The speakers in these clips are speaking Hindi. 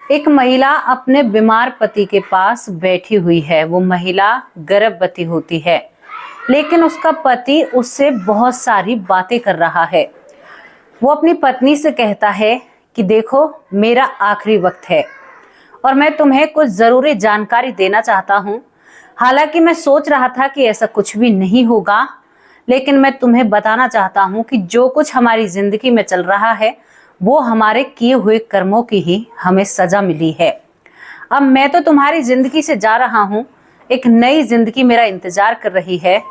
एक महिला अपने बीमार पति के पास बैठी हुई है। वो महिला गर्भवती होती है, लेकिन उसका पति उससे बहुत सारी बातें कर रहा है। वो अपनी पत्नी से कहता है कि देखो, मेरा आखिरी वक्त है और मैं तुम्हें कुछ जरूरी जानकारी देना चाहता हूँ। हालांकि मैं सोच रहा था कि ऐसा कुछ भी नहीं होगा, लेकिन मैं तुम्हें बताना चाहता हूँ कि जो कुछ हमारी जिंदगी में चल रहा है वो हमारे किए हुए कर्मों की ही हमें सजा मिली है। अब मैं तो तुम्हारी जिंदगी से जा रहा हूँ, एक नई जिंदगी मेरा इंतजार कर रही है,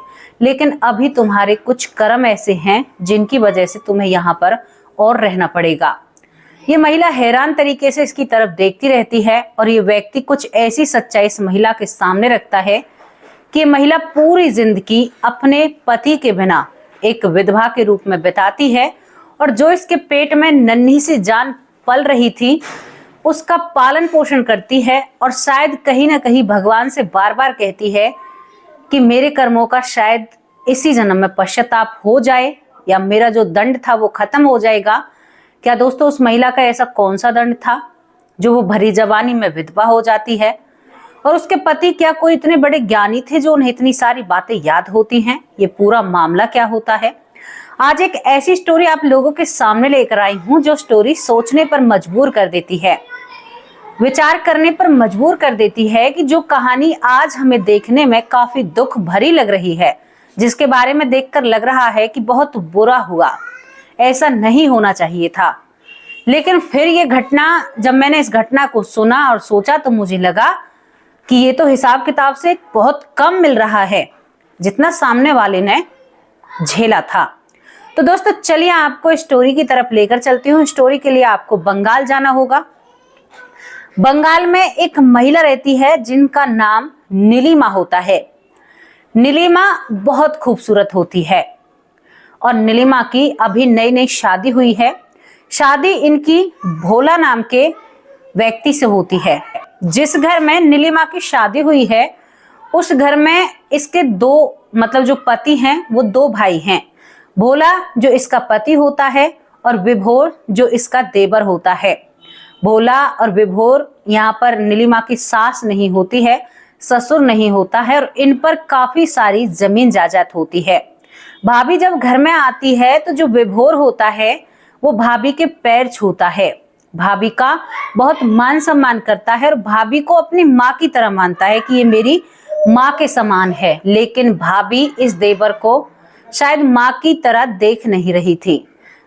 लेकिन अभी तुम्हारे कुछ कर्म ऐसे हैं जिनकी वजह से तुम्हें यहाँ पर और रहना पड़ेगा। ये महिला हैरान तरीके से इसकी तरफ देखती रहती है और ये व्यक्ति कुछ ऐसी सच्चाई इस महिला के सामने रखता है कि महिला पूरी जिंदगी अपने पति के बिना एक विधवा के रूप में बिताती है और जो इसके पेट में नन्ही सी जान पल रही थी उसका पालन पोषण करती है और शायद कहीं ना कहीं भगवान से बार बार कहती है कि मेरे कर्मों का शायद इसी जन्म में पश्चाताप हो जाए या मेरा जो दंड था वो खत्म हो जाएगा। क्या दोस्तों, उस महिला का ऐसा कौन सा दंड था जो वो भरी जवानी में विधवा हो जाती है? और उसके पति क्या कोई इतने बड़े ज्ञानी थे जो उन्हें इतनी सारी बातें याद होती हैं? ये पूरा मामला क्या होता है? आज एक ऐसी स्टोरी आप लोगों के सामने लेकर आई हूं जो स्टोरी सोचने पर मजबूर कर देती है, विचार करने पर मजबूर कर देती है कि जो कहानी आज हमें देखने में काफी दुख भरी लग रही है, जिसके बारे में देखकर लग रहा है कि बहुत बुरा हुआ, ऐसा नहीं होना चाहिए था। लेकिन फिर ये घटना, जब मैंने इस घटना को सुना और सोचा तो मुझे लगा कि ये तो हिसाब किताब से बहुत कम मिल रहा है जितना सामने वाले ने झेला था। तो दोस्तों चलिए आपको स्टोरी की तरफ लेकर चलती हूँ। स्टोरी के लिए आपको बंगाल जाना होगा। बंगाल में एक महिला रहती है जिनका नाम नीलिमा होता है। नीलिमा बहुत खूबसूरत होती है और नीलिमा की अभी नई नई शादी हुई है। शादी इनकी भोला नाम के व्यक्ति से होती है। जिस घर में नीलिमा की शादी हुई है उस घर में इसके जो पति हैं वो दो भाई हैं। भोला जो इसका पति होता है और विभोर जो इसका देवर होता है। भोला और विभोर यहाँ पर नीलिमा की सास नहीं होती है, ससुर नहीं होता है और इन पर काफी सारी जमीन जायदाद होती है। भाभी जब घर में आती है तो जो विभोर होता है वो भाभी के पैर छूता है, भाभी का बहुत मान सम्मान करता है और भाभी को अपनी माँ की तरह मानता है कि ये मेरी माँ के समान है। लेकिन भाभी इस देवर को शायद माँ की तरह देख नहीं रही थी।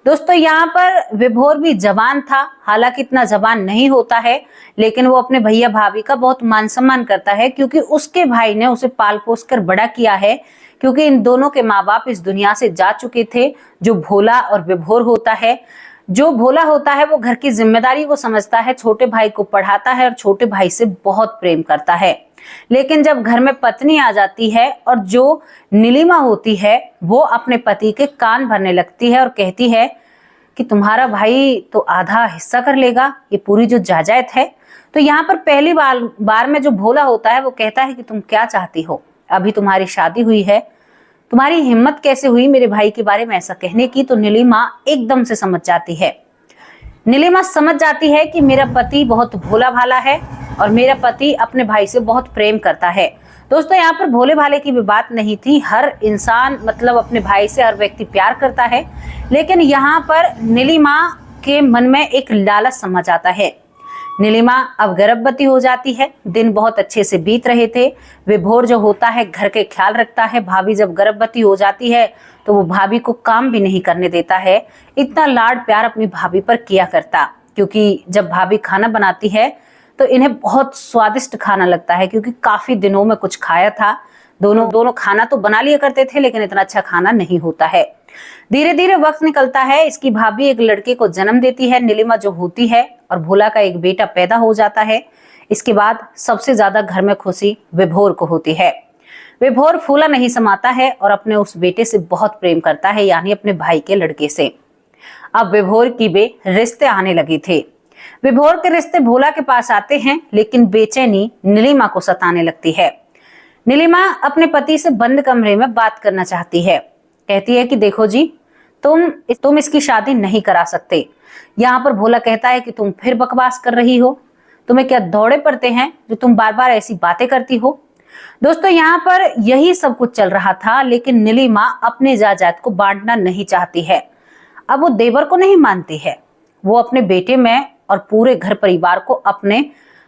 दोस्तों यहाँ पर विभोर भी जवान था, हालांकि इतना जवान नहीं होता है, लेकिन वो अपने भैया भाभी का बहुत मान सम्मान करता है क्योंकि उसके भाई ने उसे पाल पोस कर बड़ा किया है। क्योंकि इन दोनों के माँ बाप इस दुनिया से जा चुके थे। जो भोला और विभोर होता है, जो भोला होता है वो घर की जिम्मेदारी को समझता है, छोटे भाई को पढ़ाता है और छोटे भाई से बहुत प्रेम करता है। लेकिन जब घर में पत्नी आ जाती है और जो नीलिमा होती है वो अपने पति के कान भरने लगती है और कहती है कि तुम्हारा भाई तो आधा हिस्सा कर लेगा, ये पूरी जो जायदाद है। तो यहाँ पर पहली बार में जो भोला होता है वो कहता है कि तुम क्या चाहती हो, अभी तुम्हारी शादी हुई है, तुम्हारी हिम्मत कैसे हुई मेरे भाई के बारे में ऐसा कहने की। तो नीलिमा एकदम से समझ जाती है। नीलिमा समझ जाती है कि मेरा पति बहुत भोला भाला है और मेरा पति अपने भाई से बहुत प्रेम करता है। दोस्तों यहाँ पर भोले भाले की भी बात नहीं थी, हर इंसान अपने भाई से हर व्यक्ति प्यार करता है। लेकिन यहाँ पर नीलिमा के मन में एक लालच समा जाता है। नीलिमा अब गर्भवती हो जाती है। दिन बहुत अच्छे से बीत रहे थे। विभोर जो होता है घर के ख्याल रखता है। भाभी जब गर्भवती हो जाती है तो वो भाभी को काम भी नहीं करने देता है। इतना लाड प्यार अपनी भाभी पर किया करता, क्योंकि जब भाभी खाना बनाती है तो इन्हें बहुत स्वादिष्ट खाना लगता है, क्योंकि काफी दिनों में कुछ खाया था। दोनों खाना तो बना लिया करते थे लेकिन इतना अच्छा खाना नहीं होता है। धीरे धीरे वक्त निकलता है। इसकी भाभी एक लड़के को जन्म देती है, नीलिमा जो होती है, और भोला का एक बेटा पैदा हो जाता है। इसके बाद सबसे ज्यादा घर में खुशी विभोर को होती है। विभोर फूला नहीं समाता है और अपने उस बेटे से बहुत प्रेम करता है, यानी अपने भाई के लड़के से। अब विभोर की भी रिश्ते आने लगे थे। विभोर के रिश्ते भोला के पास आते हैं, लेकिन बेचैनी नीलिमा को सताने लगती है। नीलिमा अपने पति से बंद कमरे में बात करना चाहती है। कहती है कि देखो जी, तुम इसकी शादी नहीं करा सकते। यहाँ पर भोला कहता है कि तुम फिर बकवास कर रही हो, तुम्हें क्या दौड़े पड़ते हैं जो तुम बार बार ऐसी बातें करती हो। दोस्तों यहाँ पर यही सब कुछ चल रहा था, लेकिन नीलिमा अपने जायदाद को बांटना नहीं चाहती है। अब वो देवर को नहीं मानती है, वो अपने बेटे में और पूरे घर परिवार को अपने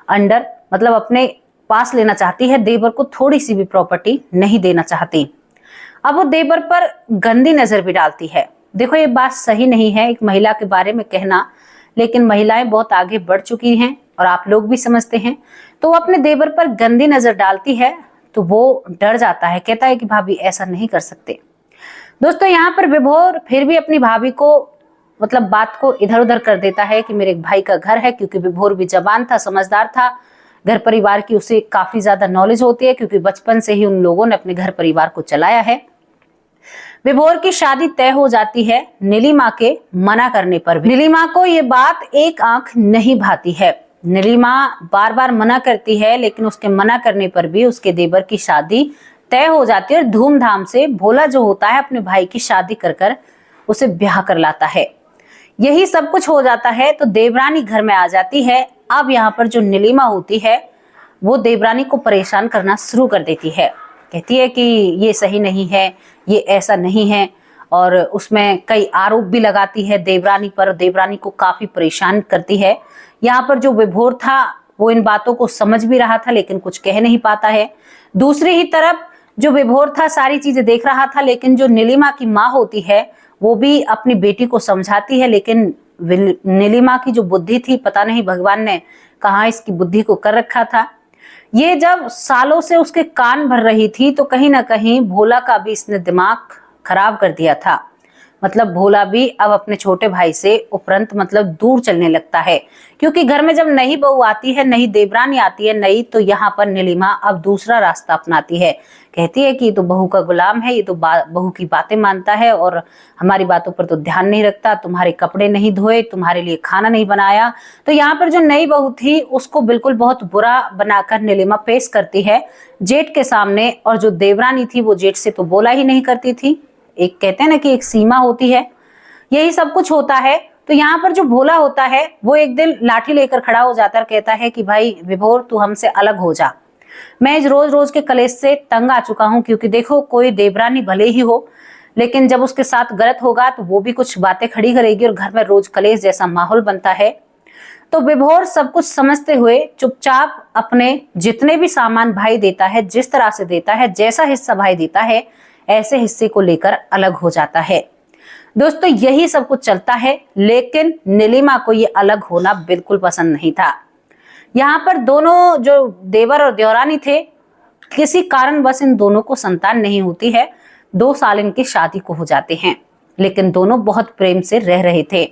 अंडर मतलब अपने पास लेना चाहती है। देवर को थोड़ी सी भी प्रॉपर्टी नहीं देना चाहती। अब वो देवर पर गंदी नजर भी डालती है। देखो ये बात सही नहीं है एक महिला के बारे में कहना, लेकिन महिलाएं बहुत आगे बढ़ चुकी हैं और आप लोग भी समझते हैं। तो वो अपने देवर पर गंदी नजर डालती है तो वो डर जाता है, कहता है कि भाभी ऐसा नहीं कर सकते। दोस्तों यहाँ पर विभोर फिर भी अपनी भाभी को मतलब बात को इधर उधर कर देता है कि मेरे एक भाई का घर है, क्योंकि विभोर भी जवान था, समझदार था, घर परिवार की उसे काफी ज्यादा नॉलेज होती है, क्योंकि बचपन से ही उन लोगों ने अपने घर परिवार को चलाया है। विभोर की शादी तय हो जाती है नीलिमा के मना करने पर भी। नीलिमा को ये बात एक आंख नहीं भाती है। नीलिमा बार बार मना करती है, लेकिन उसके मना करने पर भी उसके देवर की शादी तय हो जाती है और धूमधाम से भोला जो होता है अपने भाई की शादी कर कर उसे ब्याह कर लाता है। यही सब कुछ हो जाता है तो देवरानी घर में आ जाती है। अब यहाँ पर जो नीलिमा होती है वो देवरानी को परेशान करना शुरू कर देती है, कहती है कि ये सही नहीं है, ये ऐसा नहीं है, और उसमें कई आरोप भी लगाती है देवरानी पर। देवरानी को काफी परेशान करती है। यहाँ पर जो विभोर था वो इन बातों को समझ भी रहा था, लेकिन कुछ कह नहीं पाता है। दूसरी ही तरफ जो विभोर था सारी चीजें देख रहा था, लेकिन जो नीलिमा की माँ होती है वो भी अपनी बेटी को समझाती है, लेकिन नीलिमा की जो बुद्धि थी पता नहीं भगवान ने कहाँ इसकी बुद्धि को कर रखा था। ये जब सालों से उसके कान भर रही थी तो कहीं ना कहीं भोला का भी इसने दिमाग खराब कर दिया था। मतलब भोला भी अब अपने छोटे भाई से उपरंत मतलब दूर चलने लगता है, क्योंकि घर में जब नई बहू आती है, नई देवरानी आती है नई, तो यहाँ पर नीलिमा अब दूसरा रास्ता अपनाती है। कहती है कि ये तो बहू का गुलाम है, ये तो बहू की बातें मानता है और हमारी बातों पर तो ध्यान नहीं रखता, तुम्हारे कपड़े नहीं धोए, तुम्हारे लिए खाना नहीं बनाया। तो यहाँ पर जो नई बहू थी उसको बिल्कुल बहुत बुरा बनाकर नीलिमा पेश करती है जेठ के सामने, और जो देवरानी थी वो जेठ से तो बोला ही नहीं करती थी। एक कहते हैं ना कि एक सीमा होती है, यही सब कुछ होता है। तो यहाँ पर जो भोला होता है वो एक दिन लाठी लेकर खड़ा हो जाता है और कहता है कि भाई विभोर तू हमसे अलग हो जा, मैं इस रोज रोज के कलेश से तंग आ चुका हूँ। क्योंकि देखो कोई देवरानी भले ही हो, लेकिन जब उसके साथ गलत होगा तो वो भी कुछ बातें खड़ी करेगी और घर में रोज कलेश जैसा माहौल बनता है। तो विभोर सब कुछ समझते हुए चुपचाप अपने जितने भी सामान भाई देता है, जिस तरह से देता है, जैसा हिस्सा भाई देता है, ऐसे हिस्से को लेकर अलग हो जाता है। दोस्तों यही सब कुछ चलता है, लेकिन नीलिमा को ये अलग होना बिल्कुल पसंद नहीं था। यहाँ पर दोनों जो देवर और देवरानी थे, किसी कारण बस इन दोनों को संतान नहीं होती है। 2 साल इनकी शादी को हो जाते हैं, लेकिन दोनों बहुत प्रेम से रह रहे थे।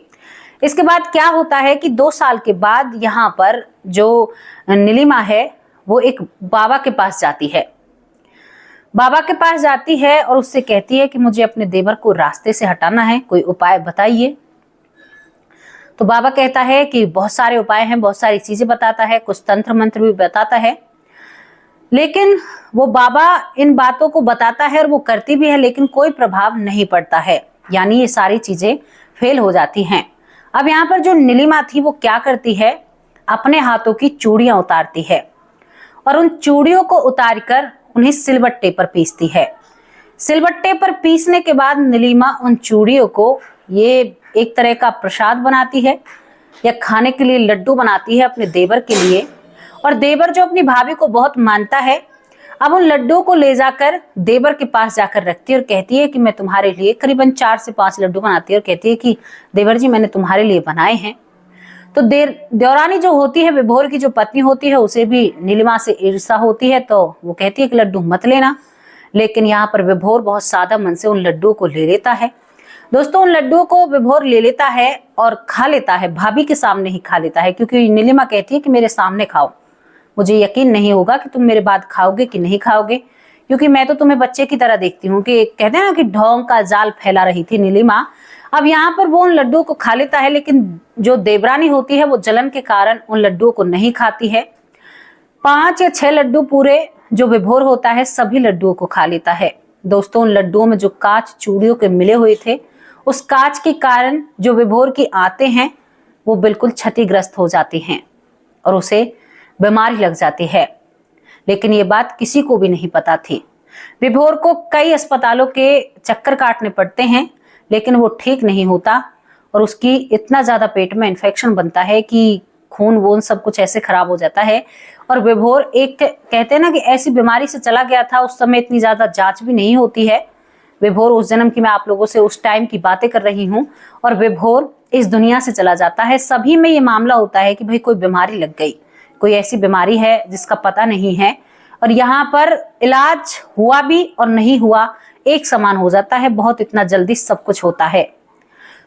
इसके बाद क्या होता है कि 2 साल के बाद यहाँ पर जो नीलिमा है वो एक बाबा के पास जाती है। बाबा के पास जाती है और उससे कहती है कि मुझे अपने देवर को रास्ते से हटाना है, कोई उपाय बताइए। तो बाबा कहता है कि बहुत सारे उपाय हैं, बहुत सारी चीजें बताता है, कुछ तंत्र मंत्र भी बताता है। लेकिन वो बाबा इन बातों को बताता है और वो करती भी है, लेकिन कोई प्रभाव नहीं पड़ता है, यानी ये सारी चीजें फेल हो जाती हैं। अब यहाँ पर जो नीलिमा थी वो क्या करती है, अपने हाथों की चूड़ियां उतारती है और उन चूड़ियों को उतार कर उन्हें सिलबट्टे पर पीसती है। सिलबट्टे पर पीसने के बाद नीलिमा उन चूड़ियों को ये एक तरह का प्रसाद बनाती है या खाने के लिए लड्डू बनाती है अपने देवर के लिए। और देवर जो अपनी भाभी को बहुत मानता है, अब उन लड्डुओं को ले जाकर देवर के पास जाकर रखती है और कहती है कि मैं तुम्हारे लिए करीबन 4 से 5 लड्डू बनाती है और कहती है कि देवर जी मैंने तुम्हारे लिए बनाए हैं। तो देवरानी जो होती है, विभोर की जो पत्नी होती है, उसे भी नीलिमा से ईर्ष्या होती है, तो वो कहती है कि लड्डू मत लेना। लेकिन यहाँ पर विभोर बहुत सादा मन से उन लड्डुओं को ले लेता है। दोस्तों उन लड्डुओं को विभोर ले लेता है और खा लेता है, भाभी के सामने ही खा लेता है, क्योंकि नीलिमा कहती है कि मेरे सामने खाओ, मुझे यकीन नहीं होगा कि तुम मेरे बाद खाओगे कि नहीं खाओगे, क्योंकि मैं तो तुम्हें बच्चे की तरह देखती हूँ। कि कहते हैं ना कि ढोंग का जाल फैला रही थी नीलिमा। अब यहाँ पर वो उन लड्डुओं को खा लेता है, लेकिन जो देवरानी होती है वो जलन के कारण उन लड्डुओं को नहीं खाती है। 5 या 6 लड्डू पूरे जो विभोर होता है सभी लड्डुओं को खा लेता है। दोस्तों उन लड्डुओं में जो कांच चूड़ियों के मिले हुए थे, उस कांच के कारण जो विभोर की आंतें हैं वो बिल्कुल क्षतिग्रस्त हो जाती हैं और उसे बीमारी लग जाती है। लेकिन ये बात किसी को भी नहीं पता थी। विभोर को कई अस्पतालों के चक्कर काटने पड़ते हैं, लेकिन वो ठीक नहीं होता और उसकी इतना ज्यादा पेट में इन्फेक्शन बनता है कि खून वून सब कुछ ऐसे खराब हो जाता है। और विभोर एक कहते हैं ना कि ऐसी बीमारी से चला गया था, उस समय इतनी ज्यादा जांच भी नहीं होती है। विभोर उस जन्म की मैं आप लोगों से उस टाइम की बातें कर रही हूँ, और विभोर इस दुनिया से चला जाता है। सभी में ये मामला होता है कि भाई कोई बीमारी लग गई, कोई ऐसी बीमारी है जिसका पता नहीं है, और यहाँ पर इलाज हुआ भी और नहीं हुआ एक समान हो जाता है। बहुत इतना जल्दी सब कुछ होता है।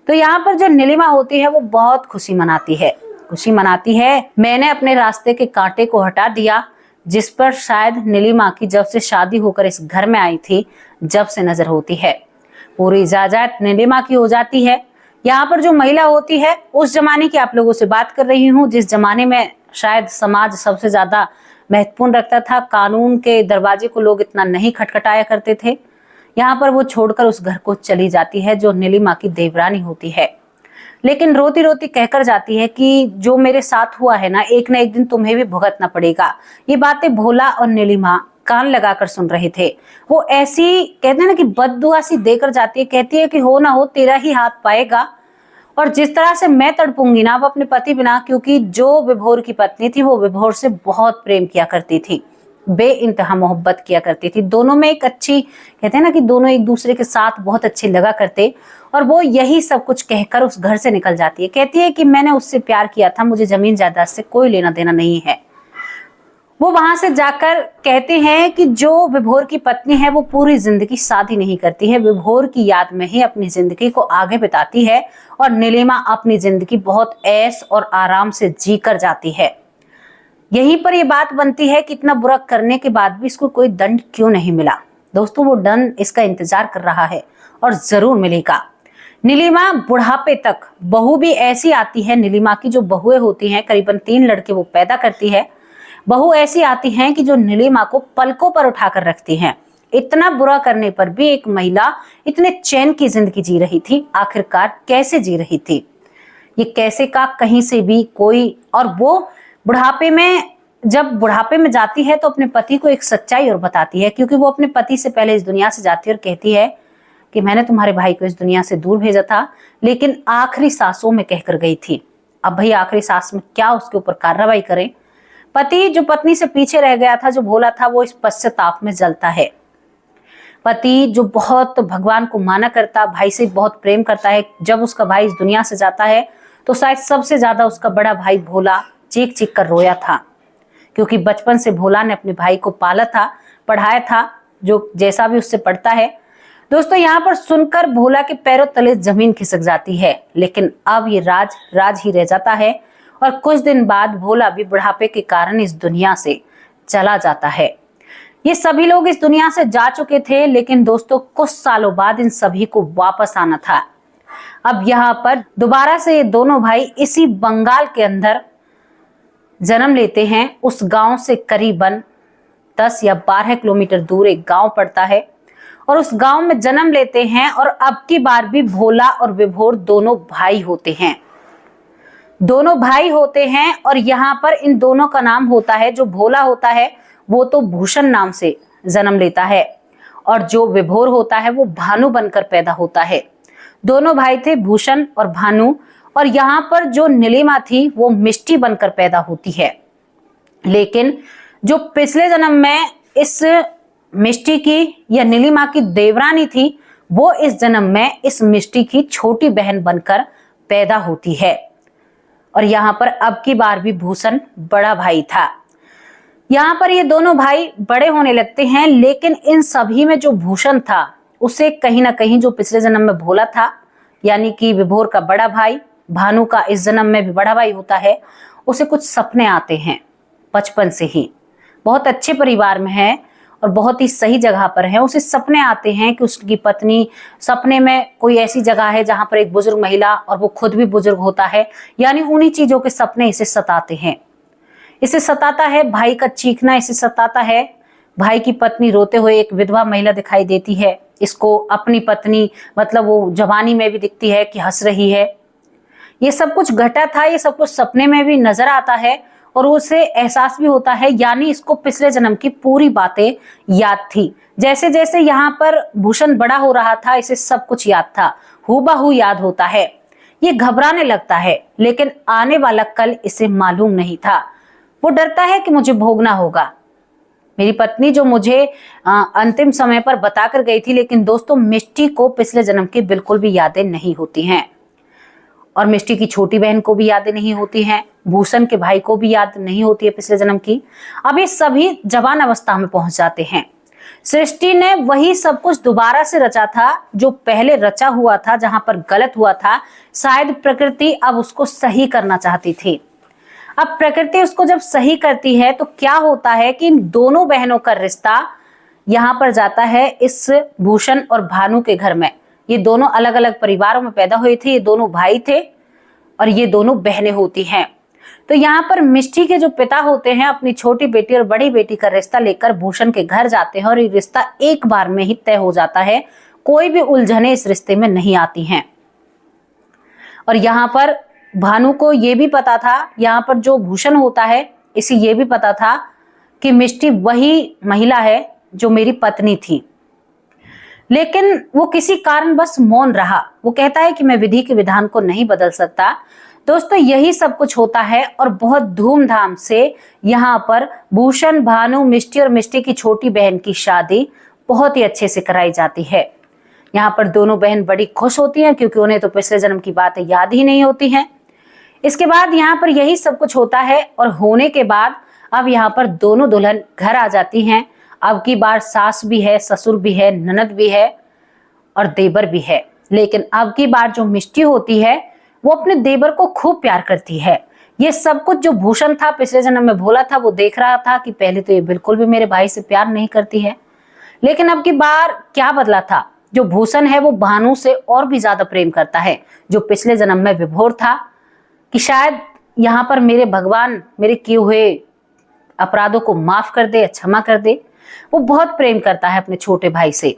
तो यहाँ पर जो नीलिमा होती है वो बहुत खुशी मनाती है। मैंने अपने रास्ते के कांटे को हटा दिया, जिस पर शायद नीलिमा की जब से शादी होकर इस घर में आई थी जब से नजर होती है। पूरी इजाजत नीलिमा की हो जाती है। यहाँ पर जो महिला होती है उस जमाने की आप लोगों से बात कर रही हूँ, जिस जमाने में शायद समाज सबसे ज्यादा महत्वपूर्ण रखता था। कानून के दरवाजे को लोग इतना नहीं खटखटाया करते थे। यहाँ पर वो छोड़कर उस घर को चली जाती है, जो नीलिमा की देवरानी होती है। लेकिन रोती रोती कहकर जाती है कि जो मेरे साथ हुआ है ना एक दिन तुम्हें भी भुगतना पड़ेगा। ये बातें भोला और नीलिमा कान लगाकर सुन रहे थे। वो ऐसी कहते हैं ना कि बददुआ सी देकर जाती है, कहती है कि हो ना हो तेरा ही हाथ पाएगा। और जिस तरह से मैं तड़पूंगी ना अब अपने पति बिना, क्योंकि जो विभोर की पत्नी थी वो विभोर से बहुत प्रेम किया करती थी, बेइंतहा मोहब्बत किया करती थी। दोनों में एक अच्छी कहते हैं ना कि दोनों एक दूसरे के साथ बहुत अच्छे लगा करते। और वो यही सब कुछ कहकर उस घर से निकल जाती है। कहती है कि मैंने उससे प्यार किया था, मुझे जमीन जायदाद से कोई लेना देना नहीं है। वो वहां से जाकर कहते हैं कि जो विभोर की पत्नी है वो पूरी जिंदगी शादी नहीं करती है, विभोर की याद में ही अपनी जिंदगी को आगे बिताती है। और नीलिमा अपनी जिंदगी बहुत ऐश और आराम से जी कर जाती है। यहीं पर ये बात बनती है कि इतना बुरा करने के बाद भी इसको कोई दंड क्यों नहीं मिला। दोस्तों वो दंड इसका इंतजार कर रहा है और जरूर मिलेगा। नीलिमा बुढ़ापे तक, बहू भी ऐसी आती है, नीलिमा की जो बहुएं होती हैं करीबन 3 लड़के वो पैदा करती है। बहू ऐसी आती हैं कि जो नीलिमा को पलकों पर उठाकर रखती हैं। इतना बुरा करने पर भी एक महिला इतने चैन की जिंदगी जी रही थी। आखिरकार कैसे जी रही थी, ये कैसे का कहीं से भी कोई। और वो बुढ़ापे में, जब बुढ़ापे में जाती है तो अपने पति को एक सच्चाई और बताती है, क्योंकि वो अपने पति से पहले इस दुनिया से जाती है और कहती है कि मैंने तुम्हारे भाई को इस दुनिया से दूर भेजा था, लेकिन आखिरी सांसों में कहकर गई थी। अब भाई आखिरी सांस में क्या उसके ऊपर कार्रवाई करें। पति जो पत्नी से पीछे रह गया था, जो भोला था, वो इस पश्चाताप में जलता है। पति जो बहुत भगवान को माना करता, भाई से बहुत प्रेम करता है, जब उसका भाई इस दुनिया से जाता है तो शायद सबसे ज्यादा उसका बड़ा भाई भोला चीख चीख कर रोया था, क्योंकि बचपन से भोला ने अपने भाई को पाला था, पढ़ाया था, जो जैसा भी उससे पढ़ता है। दोस्तों यहाँ पर सुनकर भोला के पैरों तले जमीन खिसक जाती है। लेकिन अब ये राज ही रह जाता है, और कुछ दिन बाद भोला भी बुढ़ापे के कारण इस दुनिया से चला जाता है। ये सभी लोग इस दुनिया से जा चुके थे, लेकिन दोस्तों कुछ सालों बाद इन सभी को वापस आना था। अब यहाँ पर दोबारा से ये दोनों भाई इसी बंगाल के अंदर जन्म लेते हैं। उस गांव से करीबन 10 या 12 किलोमीटर दूर एक गांव पड़ता है, और उस गांव में जन्म लेते हैं। और अब की बार भी भोला और विभोर दोनों भाई होते हैं। और यहाँ पर इन दोनों का नाम होता है, जो भोला होता है वो तो भूषण नाम से जन्म लेता है, और जो विभोर होता है वो भानु बनकर पैदा होता है। दोनों भाई थे भूषण और भानु। और यहाँ पर जो नीलिमा थी वो मिष्टी बनकर पैदा होती है। लेकिन जो पिछले जन्म में इस मिष्टी की या नीलिमा की देवरानी थी, वो इस जन्म में इस मिष्टी की छोटी बहन बनकर पैदा होती है। और यहाँ पर अब की बार भी भूषण बड़ा भाई था। यहाँ पर ये दोनों भाई बड़े होने लगते हैं, लेकिन इन सभी में जो भूषण था उसे कहीं ना कहीं जो पिछले जन्म में भोला था, यानी कि विभोर का बड़ा भाई, भानु का इस जन्म में भी बड़ा भाई होता है, उसे कुछ सपने आते हैं बचपन से ही। बहुत अच्छे परिवार में है और बहुत ही सही जगह पर है। उसे सपने आते हैं कि उसकी पत्नी सपने में कोई ऐसी जगह है जहां पर एक बुजुर्ग महिला, और वो खुद भी बुजुर्ग होता है, यानी उन्हीं चीजों के सपने इसे सताते हैं। इसे सताता है भाई का चीखना, इसे सताता है भाई की पत्नी रोते हुए एक विधवा महिला दिखाई देती है। इसको अपनी पत्नी मतलब वो जवानी में भी दिखती है कि हंस रही है। ये सब कुछ घटा था, ये सब कुछ सपने में भी नजर आता है। और उसे एहसास भी होता है, यानी इसको पिछले जन्म की पूरी बातें याद थी। जैसे जैसे यहाँ पर भूषण बड़ा हो रहा था, इसे सब कुछ याद था, हूबहू याद होता है। ये घबराने लगता है, लेकिन आने वाला कल इसे मालूम नहीं था। वो डरता है कि मुझे भोगना होगा। मेरी पत्नी जो मुझे अंतिम समय पर बताकर गई थी, लेकिन दोस्तों मिष्टी को पिछले जन्म की बिल्कुल भी यादें नहीं होती हैं, और मिष्टी की छोटी बहन को भी यादें नहीं होती हैं, भूषण के भाई को भी याद नहीं होती है पिछले जन्म की। अब ये सभी जवान अवस्था में पहुंच जाते हैं। सृष्टि ने वही सब कुछ दोबारा से रचा था जो पहले रचा हुआ था, जहां पर गलत हुआ था। शायद प्रकृति अब उसको सही करना चाहती थी। अब प्रकृति उसको जब सही करती है तो क्या होता है कि इन दोनों बहनों का रिश्ता यहाँ पर जाता है इस भूषण और भानु के घर में। ये दोनों अलग अलग परिवारों में पैदा हुए थे, ये दोनों भाई थे और ये दोनों बहनें होती हैं। तो यहाँ पर मिष्टी के जो पिता होते हैं अपनी छोटी बेटी और बड़ी बेटी का रिश्ता लेकर भूषण के घर जाते हैं, और ये रिश्ता एक बार में ही तय हो जाता है। कोई भी उलझने इस रिश्ते में नहीं आती हैं। और यहाँ पर भानु को ये भी पता था, यहाँ पर जो भूषण होता है इसे ये भी पता था कि मिष्टी वही महिला है जो मेरी पत्नी थी, लेकिन वो किसी कारण बस मौन रहा। वो कहता है कि मैं विधि के विधान को नहीं बदल सकता। दोस्तों यही सब कुछ होता है और बहुत धूमधाम से यहाँ पर भूषण, भानु, मिष्टी और मिष्टी की छोटी बहन की शादी बहुत ही अच्छे से कराई जाती है। यहाँ पर दोनों बहन बड़ी खुश होती हैं क्योंकि उन्हें तो पिछले जन्म की बातें याद ही नहीं होती हैं। इसके बाद यहाँ पर यही सब कुछ होता है, और होने के बाद अब यहाँ पर दोनों दुल्हन घर आ जाती हैं। अब की बार सास भी है, ससुर भी है, ननद भी है और देवर भी है। लेकिन अब की बार जो मिष्टी होती है वो अपने देवर को खूब प्यार करती है। ये सब कुछ जो भूषण था पिछले जन्म में भोला था, वो देख रहा था कि पहले तो ये बिल्कुल भी मेरे भाई से प्यार नहीं करती है, लेकिन अब की बार क्या बदला था। जो भूषण है वो भानु से और भी ज्यादा प्रेम करता है, जो पिछले जन्म में विभोर था कि शायद यहाँ पर मेरे भगवान मेरे किए हुए अपराधों को माफ कर दे, क्षमा कर दे। वो बहुत प्रेम करता है अपने छोटे भाई से।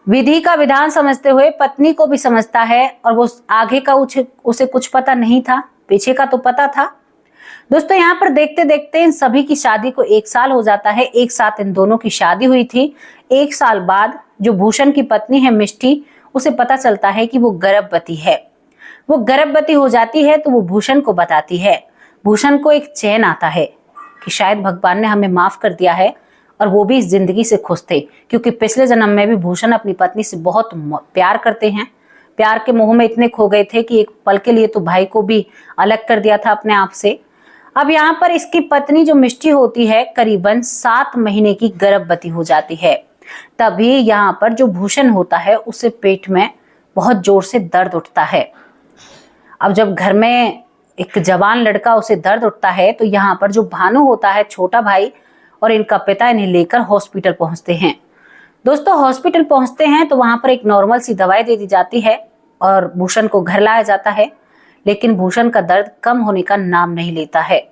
विधि का विधान समझते हुए पत्नी को भी समझता है, और वो आगे का उसे कुछ पता नहीं था, पीछे का तो पता था। दोस्तों यहाँ पर देखते देखते इन सभी की शादी को 1 साल हो जाता है। एक साथ इन दोनों की शादी हुई थी। 1 साल बाद जो भूषण की पत्नी है मिष्टी, उसे पता चलता है कि वो गर्भवती है। वो गर्भवती हो जाती है तो वो भूषण को बताती है। भूषण को एक चैन आता है कि शायद भगवान ने हमें माफ कर दिया है, और वो भी इस जिंदगी से खुश थे, क्योंकि पिछले जन्म में भी भूषण अपनी पत्नी से बहुत प्यार करते हैं। प्यार के मोह में इतने खो गए थे कि एक पल के लिए तो भाई को भी अलग कर दिया था अपने आप से। अब यहाँ पर इसकी पत्नी जो मिष्टी होती है करीबन 7 महीने की गर्भवती हो जाती है। तभी यहाँ पर जो भूषण होता है उसे पेट में बहुत जोर से दर्द उठता है। अब जब घर में एक जवान लड़का उसे दर्द उठता है तो यहाँ पर जो भानु होता है छोटा भाई और इनका पिता इन्हें लेकर हॉस्पिटल पहुंचते हैं। दोस्तों हॉस्पिटल पहुंचते हैं तो वहां पर एक नॉर्मल सी दवाई दे दी जाती है और भूषण को घर लाया जाता है, लेकिन भूषण का दर्द कम होने का नाम नहीं लेता है।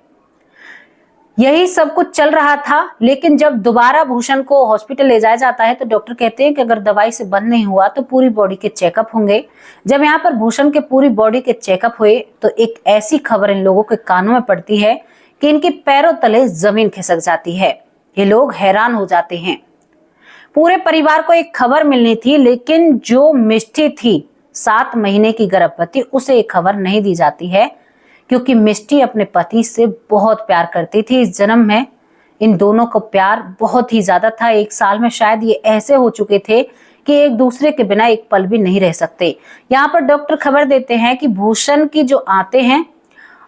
यही सब कुछ चल रहा था, लेकिन जब दोबारा भूषण को हॉस्पिटल ले जाया जाता है तो डॉक्टर कहते हैं कि अगर दवाई से बंद नहीं हुआ तो पूरी बॉडी के चेकअप होंगे। जब यहाँ पर भूषण के पूरी बॉडी के चेकअप हुए तो एक ऐसी खबर इन लोगों के कानों में पड़ती है कि इनके पैरों तले जमीन खिसक जाती है। ये लोग हैरान हो जाते हैं। पूरे परिवार को एक खबर मिलनी थी, लेकिन जो मिष्टी थी 7 महीने की गर्भवती, उसे एक खबर नहीं दी जाती है, क्योंकि मिष्टी अपने पति से बहुत प्यार करती थी। इस जन्म में इन दोनों को प्यार बहुत ही ज्यादा था। 1 साल में शायद ये ऐसे हो चुके थे कि एक दूसरे के बिना एक पल भी नहीं रह सकते। यहाँ पर डॉक्टर खबर देते हैं कि भूषण की जो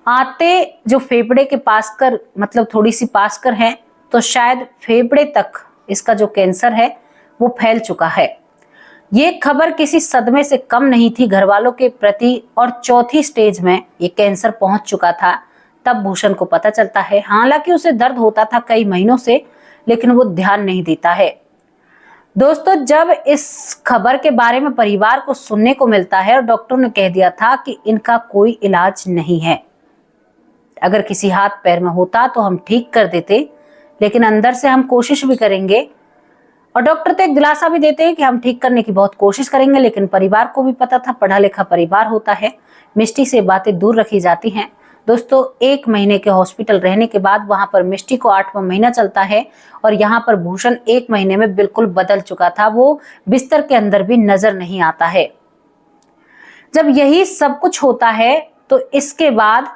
आते जो फेफड़े के पास कर, मतलब थोड़ी सी पास कर है, तो शायद फेफड़े तक इसका जो कैंसर है वो फैल चुका है। ये खबर किसी सदमे से कम नहीं थी घर वालों के प्रति, और 4थी स्टेज में ये कैंसर पहुंच चुका था। तब भूषण को पता चलता है। हालांकि उसे दर्द होता था कई महीनों से, लेकिन वो ध्यान नहीं देता है। दोस्तों जब इस खबर के बारे में परिवार को सुनने को मिलता है और डॉक्टर ने कह दिया था कि इनका कोई इलाज नहीं है, अगर किसी हाथ पैर में होता तो हम ठीक कर देते, लेकिन अंदर से हम कोशिश भी करेंगे। और डॉक्टर तो एक दिलासा भी देते हैं कि हम ठीक करने की बहुत कोशिश करेंगे, लेकिन परिवार को भी पता था, पढ़ा लिखा परिवार होता है, मिष्टी से बातें दूर रखी जाती हैं। दोस्तों 1 महीने के हॉस्पिटल रहने के बाद वहां पर मिष्टी को 8वां महीना चलता है और यहाँ पर भूषण 1 महीने में बिल्कुल बदल चुका था। वो बिस्तर के अंदर भी नजर नहीं आता है। जब यही सब कुछ होता है तो इसके बाद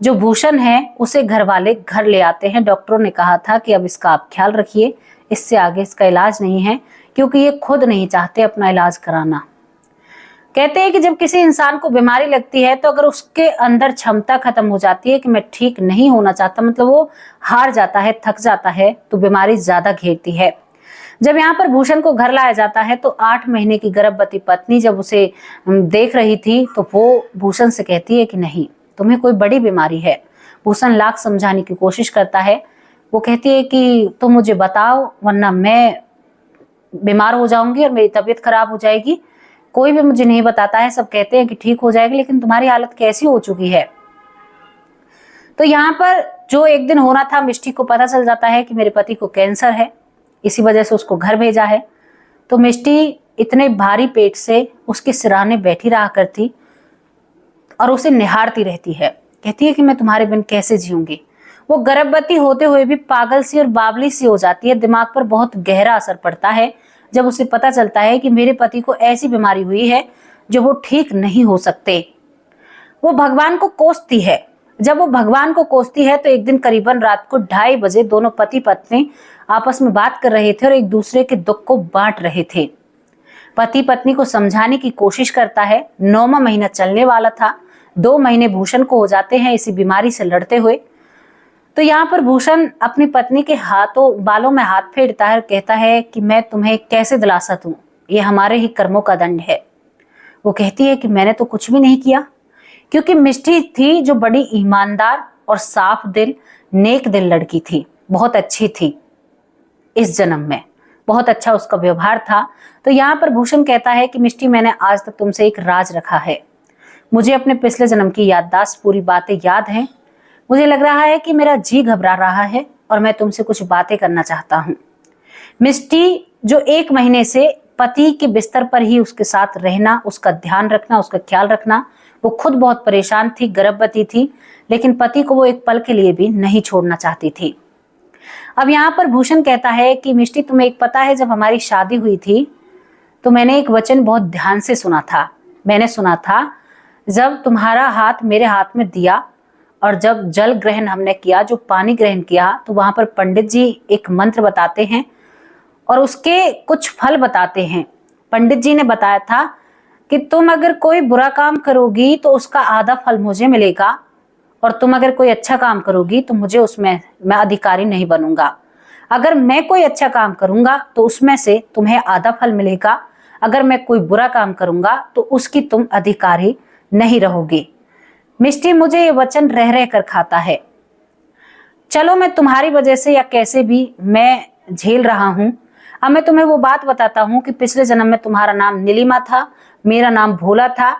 जो भूषण है उसे घर वाले घर ले आते हैं। डॉक्टरों ने कहा था कि अब इसका आप ख्याल रखिए, इससे आगे इसका इलाज नहीं है, क्योंकि ये खुद नहीं चाहते अपना इलाज कराना। कहते हैं कि जब किसी इंसान को बीमारी लगती है तो अगर उसके अंदर क्षमता खत्म हो जाती है कि मैं ठीक नहीं होना चाहता, मतलब वो हार जाता है, थक जाता है, तो बीमारी ज्यादा घेरती है। जब यहाँ पर भूषण को घर लाया जाता है तो 8 महीने की गर्भवती पत्नी जब उसे देख रही थी तो वो भूषण से कहती है कि नहीं, तुम्हें कोई बड़ी बीमारी है। भूषण लाख समझाने की कोशिश करता है। वो कहती है कि तुम मुझे बताओ, वरना मैं बीमार हो जाऊंगी और मेरी तबीयत खराब हो जाएगी। कोई भी मुझे नहीं बताता है, सब कहते हैं कि ठीक हो जाएगी, लेकिन तुम्हारी हालत कैसी हो चुकी है। तो यहाँ पर जो एक दिन होना था, मिष्टी को पता चल जाता है कि मेरे पति को कैंसर है, इसी वजह से उसको घर भेजा है। तो मिष्टी इतने भारी पेट से उसके सिरहाने बैठी रहा करती और उसे निहारती रहती है। कहती है कि मैं तुम्हारे बिन कैसे जीऊंगी। वो गर्भवती होते हुए भी पागल सी और बावली सी हो जाती है। दिमाग पर बहुत गहरा असर पड़ता है जब उसे पता चलता है कि मेरे पति को ऐसी बीमारी हुई है जो वो ठीक नहीं हो सकते। वो भगवान को कोसती है। जब वो भगवान को कोसती है तो एक दिन करीबन रात को 2:30 बजे दोनों पति पत्नी आपस में बात कर रहे थे और एक दूसरे के दुख को बांट रहे थे। पति पत्नी को समझाने की कोशिश करता है। 9वां महीना चलने वाला था। 2 महीने भूषण को हो जाते हैं इसी बीमारी से लड़ते हुए। तो यहाँ पर भूषण अपनी पत्नी के बालों में हाथ फेरता है और कहता है कि मैं तुम्हें कैसे दिलासा दूं, ये हमारे ही कर्मों का दंड है। वो कहती है कि मैंने तो कुछ भी नहीं किया, क्योंकि मिष्टी थी जो बड़ी ईमानदार और साफ दिल, नेक दिल लड़की थी, बहुत अच्छी थी। इस जन्म में बहुत अच्छा उसका व्यवहार था। तो यहाँ पर भूषण कहता है कि मिष्टी, मैंने आज तक तुमसे एक राज रखा है। मुझे अपने पिछले जन्म की याददाश्त, पूरी बातें याद हैं। मुझे लग रहा है कि मेरा जी घबरा रहा है और मैं तुमसे कुछ बातें करना चाहता हूँ। मिष्टी जो 1 महीने से पति के बिस्तर पर ही उसके साथ रहना, उसका ध्यान रखना, उसका ख्याल रखना, वो खुद बहुत परेशान थी, गर्भवती थी, लेकिन पति को वो एक पल के लिए भी नहीं छोड़ना चाहती थी। अब यहाँ पर भूषण कहता है कि मिष्टी, तुम्हें एक पता है, जब हमारी शादी हुई थी तो मैंने एक वचन बहुत ध्यान से सुना था। मैंने सुना था, जब तुम्हारा हाथ मेरे हाथ में दिया और जब जल ग्रहण हमने किया, जो पानी ग्रहण किया, तो वहां पर पंडित जी एक मंत्र बताते हैं और उसके कुछ फल बताते हैं। पंडित जी ने बताया था कि तुम अगर कोई बुरा काम करोगी तो उसका आधा फल मुझे मिलेगा, और तुम अगर कोई अच्छा काम करोगी तो मुझे उसमें मैं अधिकारी नहीं बनूंगा। अगर मैं कोई अच्छा काम करूंगा तो उसमें से तुम्हें आधा फल मिलेगा, अगर मैं कोई बुरा काम करूंगा तो उसकी तुम अधिकारी नहीं रहोगी। मिष्टी, मुझे ये वचन रह रह कर खाता है। चलो, मैं तुम्हारी वजह से या कैसे भी मैं झेल रहा हूं। अब मैं तुम्हें वो बात बताता हूं कि पिछले जन्म में तुम्हारा नाम नीलिमा था, मेरा नाम भोला था,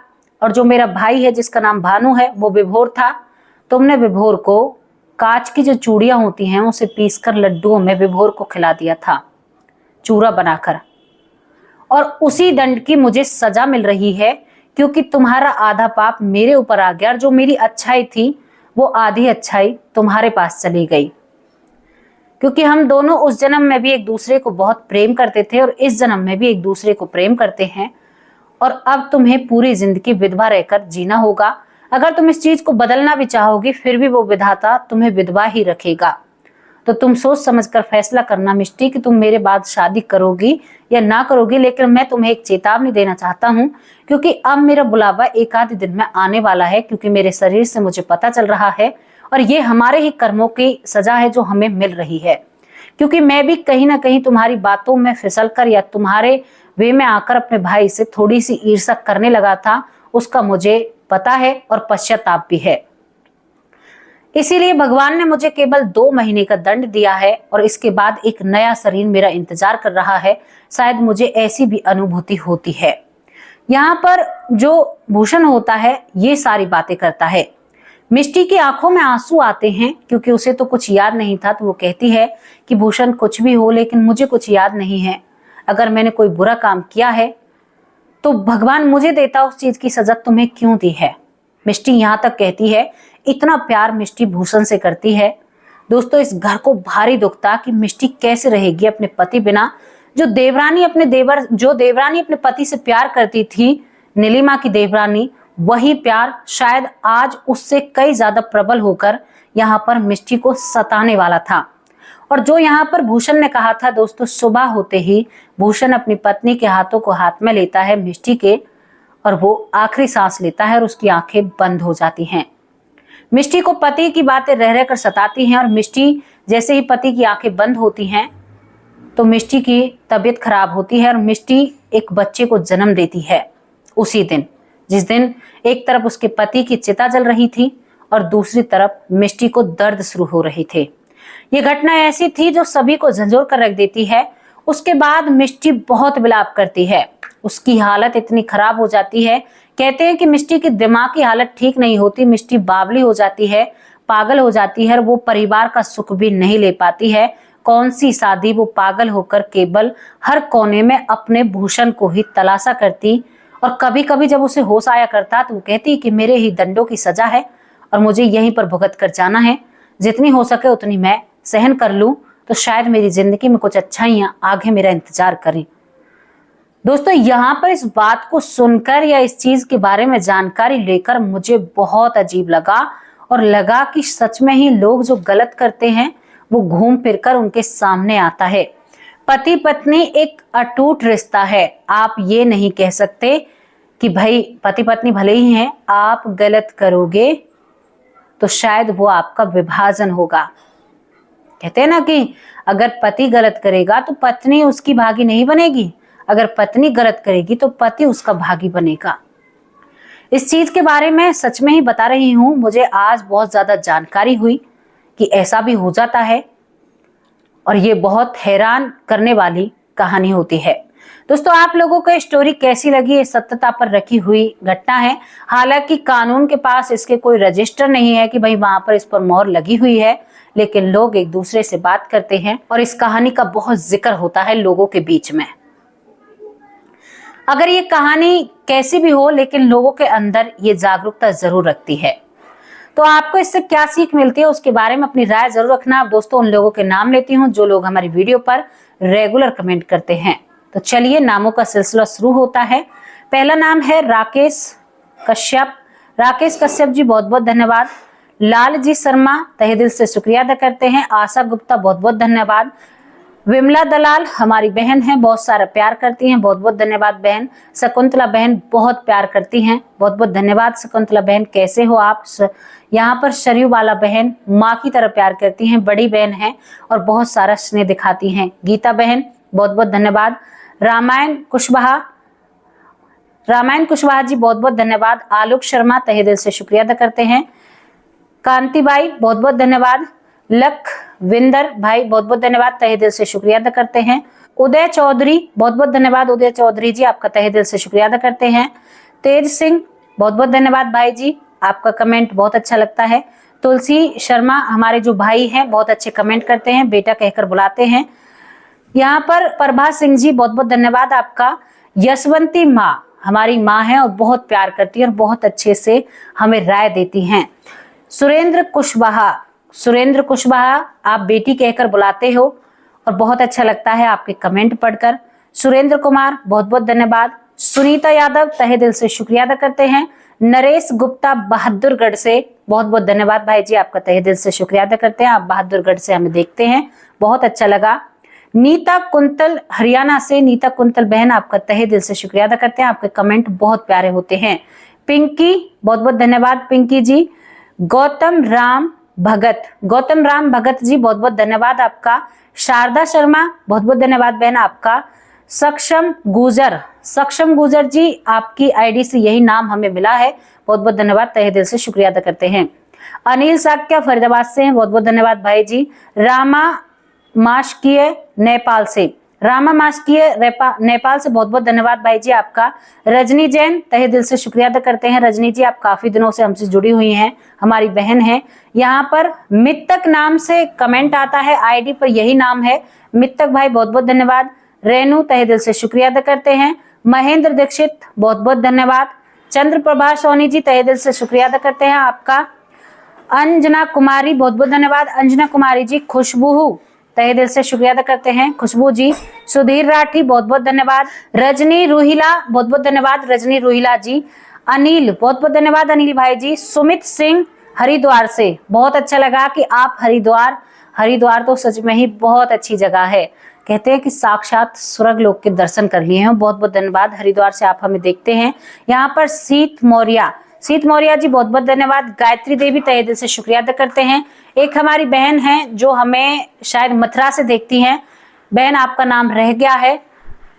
और जो मेरा भाई है जिसका नाम भानु है वो विभोर था। तुमने विभोर को कांच की जो चूड़ियां होती हैं उसे पीसकर लड्डुओं में विभोर को खिला दिया था, चूरा बनाकर, और उसी दंड की मुझे सजा मिल रही है, क्योंकि तुम्हारा आधा पाप मेरे ऊपर आ गया और जो मेरी अच्छाई थी वो आधी अच्छाई तुम्हारे पास चली गई। क्योंकि हम दोनों उस जन्म में भी एक दूसरे को बहुत प्रेम करते थे और इस जन्म में भी एक दूसरे को प्रेम करते हैं, और अब तुम्हें पूरी जिंदगी विधवा रहकर जीना होगा। अगर तुम इस चीज को बदलना भी चाहोगी फिर भी वो विधाता तुम्हें विधवा ही रखेगा। तो तुम सोच समझकर फैसला करना मिष्टी कि तुम मेरे बाद शादी करोगी या ना करोगी। लेकिन मैं तुम्हें एक चेतावनी देना चाहता हूँ, क्योंकि अब मेरा बुलावा एक आधे दिन में आने वाला है, क्योंकि मेरे शरीर से मुझे पता चल रहा है और ये हमारे ही कर्मों की सजा है जो हमें मिल रही है। क्योंकि मैं भी कहीं ना कहीं तुम्हारी बातों में फिसल कर या तुम्हारे वे में आकर अपने भाई से थोड़ी सी ईर्ष्या करने लगा था, उसका मुझे पता है और पश्चाताप भी है। इसीलिए भगवान ने मुझे केवल 2 महीने का दंड दिया है और इसके बाद एक नया शरीर मेरा इंतजार कर रहा है। शायद मुझे ऐसी भी अनुभूति होती है। यहाँ पर जो भूषण होता है ये सारी बातें करता है। मिष्टी की आंखों में आंसू आते हैं, क्योंकि उसे तो कुछ याद नहीं था। तो वो कहती है कि भूषण, कुछ भी हो लेकिन मुझे कुछ याद नहीं है। अगर मैंने कोई बुरा काम किया है तो भगवान मुझे देता उस चीज की सजा, तुम्हें क्यों दी है। मिष्टी यहाँ तक कहती है, इतना प्यार मिष्टी भूषण से करती है। दोस्तों इस घर को भारी दुख था कि मिष्टी कैसे रहेगी अपने पति बिना। जो देवरानी अपने पति से प्यार करती थी, नीलिमा की देवरानी, वही प्यार शायद आज उससे कई ज्यादा प्रबल होकर यहाँ पर मिष्टी को सताने वाला था। और जो यहाँ पर भूषण ने कहा था दोस्तों, सुबह होते ही भूषण अपनी पत्नी के हाथों को हाथ में लेता है मिष्टी के, और वो आखिरी सांस लेता है और उसकी आंखें बंद हो जाती हैं। मिष्टी को पति की बातें रह रहकर सताती हैं और मिष्टी जैसे ही पति की आंखें बंद होती हैं तो मिष्टी की तबीयत खराब होती है और मिष्टी एक बच्चे को जन्म देती है उसी दिन, जिस दिन एक तरफ उसके पति की चिता जल रही थी और दूसरी तरफ मिष्टी को दर्द शुरू हो रहे थे। ये घटना ऐसी थी जो सभी को झंझोर कर रख देती है। उसके बाद मिष्टी बहुत विलाप करती है, उसकी हालत इतनी खराब हो जाती है, कहते हैं कि मिष्टी की दिमाग की हालत ठीक नहीं होती, मिष्टी बावली हो जाती है, पागल हो जाती है और वो परिवार का सुख भी नहीं ले पाती है। कौन सी शादी, वो पागल होकर केवल हर कोने में अपने भूषण को ही तलाशा करती और कभी कभी जब उसे होश आया करता तो वो कहती कि मेरे ही दंडों की सजा है और मुझे यहीं पर भुगत कर जाना है, जितनी हो सके उतनी मैं सहन कर लूं तो शायद मेरी जिंदगी में कुछ अच्छाइयां आगे मेरा इंतजार करें। दोस्तों यहाँ पर इस बात को सुनकर या इस चीज के बारे में जानकारी लेकर मुझे बहुत अजीब लगा और लगा कि सच में ही लोग जो गलत करते हैं वो घूम फिरकर उनके सामने आता है। पति पत्नी एक अटूट रिश्ता है। आप ये नहीं कह सकते कि भाई पति पत्नी भले ही हैं, आप गलत करोगे तो शायद वो आपका विभाजन होगा। कहते हैं ना कि अगर पति गलत करेगा तो पत्नी उसकी भागी नहीं बनेगी, अगर पत्नी गलत करेगी तो पति उसका भागी बनेगा। इस चीज के बारे में सच में ही बता रही हूं, मुझे आज बहुत ज्यादा जानकारी हुई कि ऐसा भी हो जाता है और ये बहुत हैरान करने वाली कहानी होती है। दोस्तों आप लोगों को स्टोरी कैसी लगी? ये सत्यता पर रखी हुई घटना है। हालांकि कानून के पास इसके कोई रजिस्टर नहीं है कि भाई वहां पर इस पर मोहर लगी हुई है, लेकिन लोग एक दूसरे से बात करते हैं और इस कहानी का बहुत जिक्र होता है लोगों के बीच में। अगर ये कहानी कैसी भी हो, लेकिन लोगों के अंदर ये जागरूकता जरूर रखती है। तो आपको इससे क्या सीख मिलती है उसके बारे में अपनी राय जरूर रखना। अब दोस्तों उन लोगों के नाम लेती हूँ जो लोग हमारी वीडियो पर रेगुलर कमेंट करते हैं। तो चलिए नामों का सिलसिला शुरू होता है। पहला नाम है राकेश कश्यप। राकेश कश्यप जी बहुत बहुत धन्यवाद। लाल जी शर्मा तहे दिल से शुक्रिया अदा करते हैं। आशा गुप्ता बहुत बहुत धन्यवाद। विमला दलाल हमारी बहन है, बहुत सारा प्यार करती हैं, बहुत बहुत धन्यवाद बहन। शकुंतला बहन बहुत प्यार करती हैं, बहुत बहुत धन्यवाद शकुंतला बहन। कैसे हो आप? यहाँ पर शरीफ वाला बहन माँ की तरह प्यार करती हैं, बड़ी बहन है और बहुत सारा स्नेह दिखाती हैं। गीता बहन बहुत बहुत धन्यवाद। रामायण कुशवाहा जी बहुत बहुत धन्यवाद। आलोक शर्मा तहे दिल से शुक्रिया अदा करते हैं। कांतिबाई बहुत बहुत धन्यवाद। लखविंदर भाई बहुत बहुत धन्यवाद, तहे दिल से शुक्रिया अदा करते हैं। उदय चौधरी बहुत बहुत धन्यवाद। उदय चौधरी जी आपका तहे दिल से शुक्रिया अदा करते हैं। तेज सिंह बहुत बहुत धन्यवाद भाई जी, आपका कमेंट बहुत अच्छा लगता है। तुलसी शर्मा हमारे जो भाई हैं बहुत अच्छे कमेंट करते हैं, बेटा कहकर बुलाते हैं। यहाँ पर प्रभा सिंह जी बहुत बहुत धन्यवाद आपका। यशवंती माँ हमारी माँ है और बहुत प्यार करती है और बहुत अच्छे से हमें राय देती हैं। सुरेंद्र कुशवाहा आप बेटी कहकर बुलाते हो और बहुत अच्छा लगता है आपके कमेंट पढ़कर। सुरेंद्र कुमार बहुत बहुत धन्यवाद। सुनीता यादव तहे दिल से शुक्रिया अदा करते हैं। नरेश गुप्ता बहादुरगढ़ से बहुत बहुत धन्यवाद भाई जी, आपका तहे दिल से शुक्रिया अदा करते हैं। आप बहादुरगढ़ से हमें देखते हैं, बहुत अच्छा लगा। नीता कुंतल हरियाणा से, नीता कुंतल बहन आपका तहे दिल से शुक्रिया अदा करते हैं, आपके कमेंट बहुत प्यारे होते हैं। पिंकी बहुत बहुत धन्यवाद पिंकी जी। गौतम राम भगत जी बहुत बहुत धन्यवाद आपका। शारदा शर्मा बहुत बहुत धन्यवाद बहन आपका। सक्षम गुजर जी आपकी आईडी से यही नाम हमें मिला है, बहुत बहुत धन्यवाद, तहे दिल से शुक्रिया अदा करते हैं। अनिल साक्या फरीदाबाद से हैं, बहुत बहुत धन्यवाद भाई जी। रामा मास्कीय नेपाल से बहुत बहुत धन्यवाद भाई जी आपका। रजनी जैन तहे दिल से शुक्रिया अदा करते हैं। रजनी जी आप काफी दिनों से हमसे जुड़ी हुई हैं, हमारी बहन है। यहाँ पर मित्तक नाम से कमेंट आता है, आईडी पर यही नाम है। मित्तक भाई बहुत बहुत धन्यवाद। रेनू तहे दिल से शुक्रिया अदा करते हैं। महेंद्र दीक्षित बहुत बहुत धन्यवाद। चंद्र प्रभा सोनी जी तहे दिल से शुक्रिया अदा करते हैं आपका। अंजना कुमारी, बहुत बहुत धन्यवाद अंजना कुमारी जी। खुशबू, तहे दिल से शुक्रिया अदा करते हैं खुशबू जी। सुधीर राठी, बहुत बहुत धन्यवाद। रजनी रूहिला, बहुत बहुत धन्यवाद रजनी रूहिला जी। अनिल, बहुत बहुत धन्यवाद अनिल भाई जी। सुमित सिंह हरिद्वार से, बहुत अच्छा लगा कि आप हरिद्वार तो सच में ही बहुत अच्छी जगह है, कहते हैं कि साक्षात स्वर्ग लोक के दर्शन कर लिए हैं। बहुत बहुत धन्यवाद, हरिद्वार से आप हमें देखते हैं। यहाँ पर सीत मौर्या जी, बहुत बहुत धन्यवाद। गायत्री देवी, तहे दिल से शुक्रिया अदा करते हैं। एक हमारी बहन है जो हमें शायद मथुरा से देखती हैं। बहन, आपका नाम रह गया है,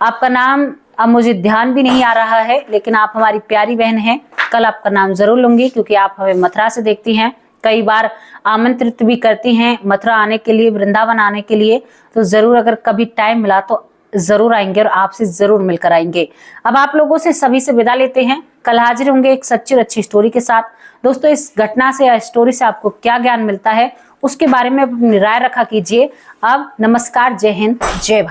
आपका नाम अब मुझे ध्यान भी नहीं आ रहा है, लेकिन आप हमारी प्यारी बहन हैं। कल आपका नाम जरूर लूंगी, क्योंकि आप हमें मथुरा से देखती हैं, कई बार आमंत्रित भी करती हैं मथुरा आने के लिए, वृंदावन आने के लिए। तो जरूर अगर कभी टाइम मिला तो जरूर आएंगे और आपसे जरूर मिलकर आएंगे। अब आप लोगों से सभी से विदा लेते हैं, कल हाजिर होंगे एक सच्ची और अच्छी स्टोरी के साथ। दोस्तों, इस घटना से या स्टोरी से आपको क्या ज्ञान मिलता है उसके बारे में अपनी राय रखा कीजिए। अब नमस्कार, जय हिंद, जय भारत।